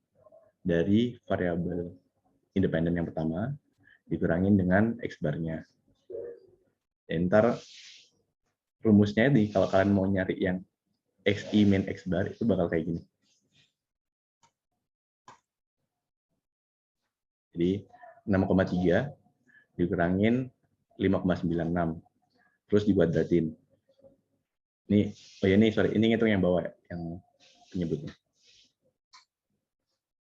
dari variabel independen yang pertama, dikurangin dengan X bar-nya. Ntar rumusnya ini, kalau kalian mau nyari yang XI min X bar, itu bakal kayak gini. Jadi 6,3 dikurangin 5,96. Terus dikuadratin. Ini, oh ya ini, sorry, ini ngitung yang bawah ya, yang penyebutnya.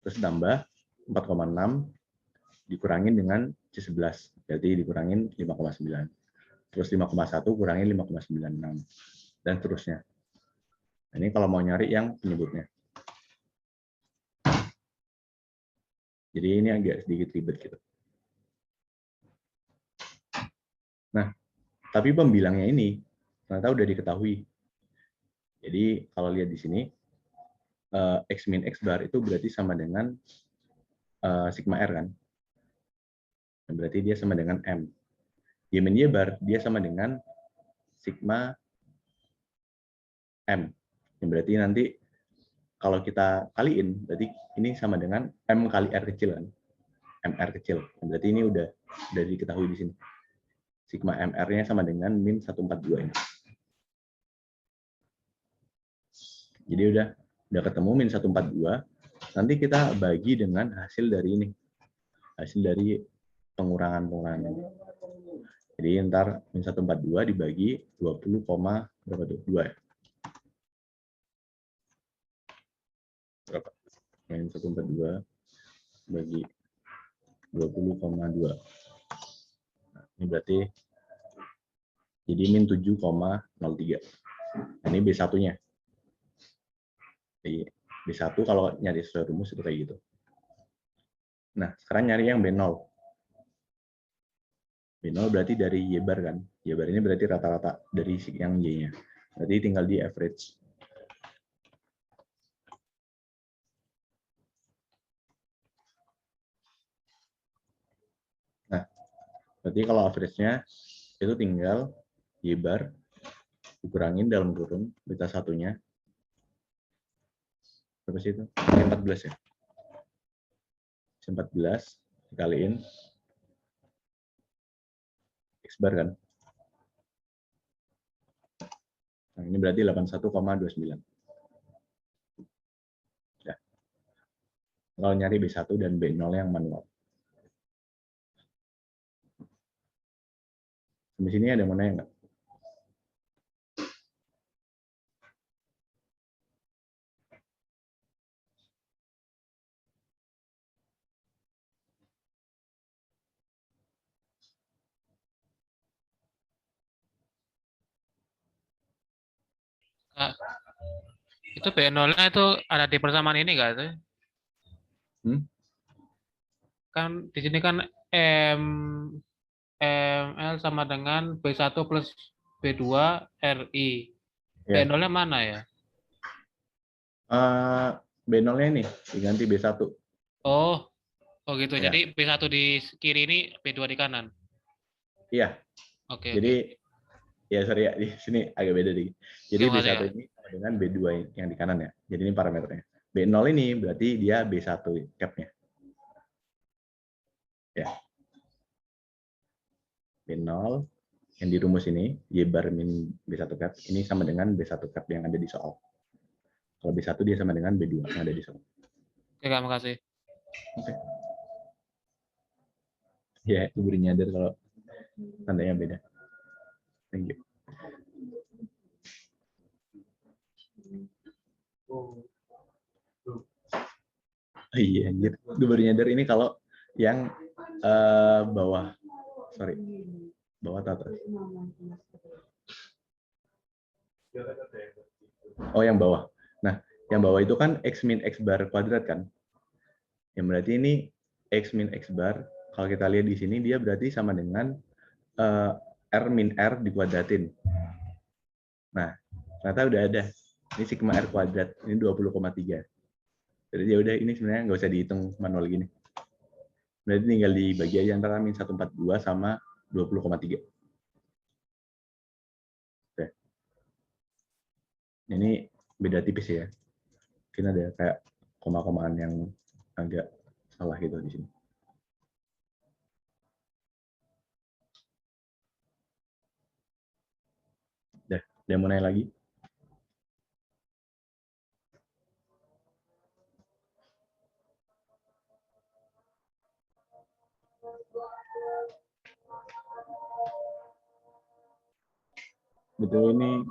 Terus tambah 4,6 dikurangin dengan C11, berarti dikurangin 5,9. Terus 5,1 kurangin 5,96, dan seterusnya. Nah, ini kalau mau nyari yang penyebutnya. Jadi ini agak sedikit ribet gitu. Nah, tapi pembilangnya ini ternyata udah diketahui. Jadi kalau lihat di sini, X min X bar itu berarti sama dengan sigma R kan. Berarti dia sama dengan M. Y min Y bar dia sama dengan sigma M. Yang berarti nanti kalau kita kaliin, berarti ini sama dengan M kali R kecil kan. MR kecil. Berarti ini udah diketahui di sini. Sigma MR-nya sama dengan min 142 ini. Jadi udah ketemu min 142. Nanti kita bagi dengan hasil dari ini. Hasil dari pengurangan ini. Jadi ntar min 142 dibagi 20, berapa tuh? 2 ya? Berapa? Min 142 bagi 20,2. Nah, ini berarti jadi min 7,03. Nah, ini B1-nya. Jadi B1 kalau nyari sesuai rumus itu kayak gitu. Nah, sekarang nyari yang B0. B0 berarti dari Y bar kan. Y bar ini berarti rata-rata dari yang Y-nya. Berarti tinggal di average. Nah, berarti kalau average-nya itu tinggal Y bar dikurangin dalam kurung beta satunya. Berapa sih itu? 14 ya? 14 dikaliin X bar kan. Nah, ini berarti 81,29. Ya. Kalau nyari B1 dan B0 yang manual. Di sini ada yang mau nanya nggak? Kak, itu B0-nya itu ada di persamaan ini nggak tuh? Kan di sini kan ML sama dengan B1 plus B2 RI. Ya. B0-nya mana ya? B0-nya ini diganti B1. Oh gitu. Ya. Jadi B1 di kiri ini, B2 di kanan. Iya. Oke. Jadi ya sorry ya, di sini agak beda dikit. Jadi Oke, B1 ya. ini sama dengan B2 yang di kanan ya. Jadi ini parameternya. B0 ini berarti dia B1 cap-nya. Ya. B0 yang di rumus ini, Y bar min B1 cap, ini sama dengan B1 cap yang ada di soal. Kalau B1 dia sama dengan B2 yang ada di soal. Oke, Kak, makasih. Oke. Ya, itu baru nyadar kalau tandanya beda. Thank you. Oh, iya, anjir. Gue baru nyadar ini kalau yang bawah. Sorry. Bawah atau atas? Oh, yang bawah. Nah, yang bawah itu kan X min X bar kuadrat kan? Yang berarti ini X min X bar, kalau kita lihat di sini dia berarti sama dengan R min R dikuadratin. Nah, ternyata udah ada. Ini sigma R kuadrat, ini 20,3. Jadi ya udah, ini sebenarnya nggak usah dihitung manual gini. Berarti tinggal dibagi aja antara min 142 sama 20,3. Oke. Ini beda tipis ya. Mungkin ada kayak koma-komaan yang agak salah gitu di sini. Udah, ada yang mau nanya lagi? Betul, ini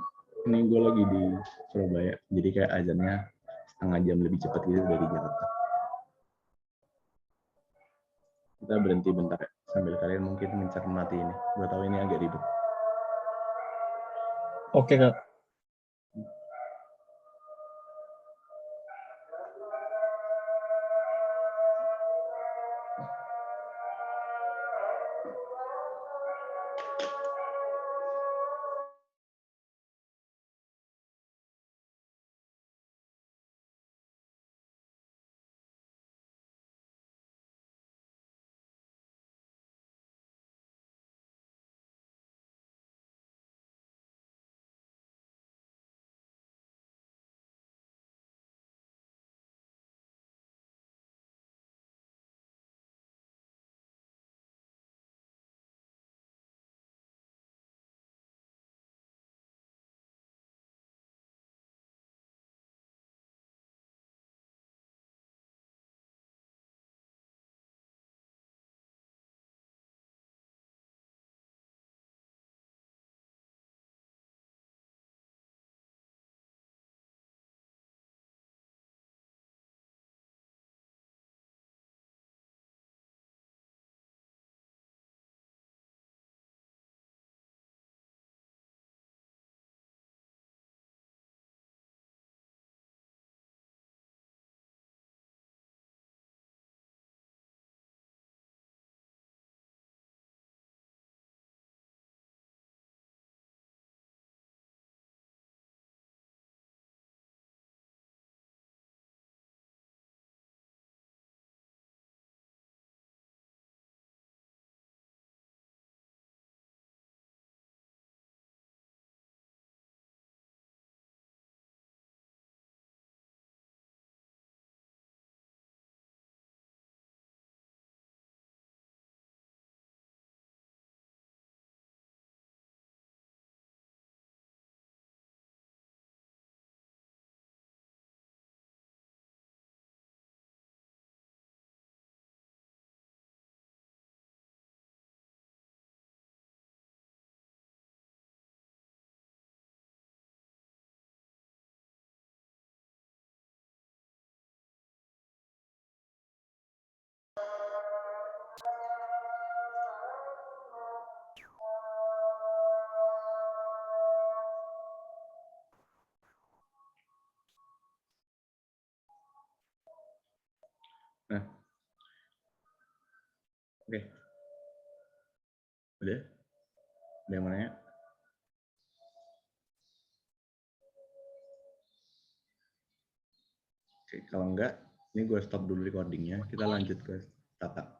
gue lagi di Surabaya, jadi kayak azannya setengah jam lebih cepat gitu dari Jakarta. Kita berhenti bentar ya, sambil kalian mungkin mencermati ini. Gue tahu ini agak ribet. Oke, Kak. Nah, oke. Udah? Ada yang mau nanya? Oke, kalau enggak, ini gue stop dulu recordingnya. Kita lanjut ke tata.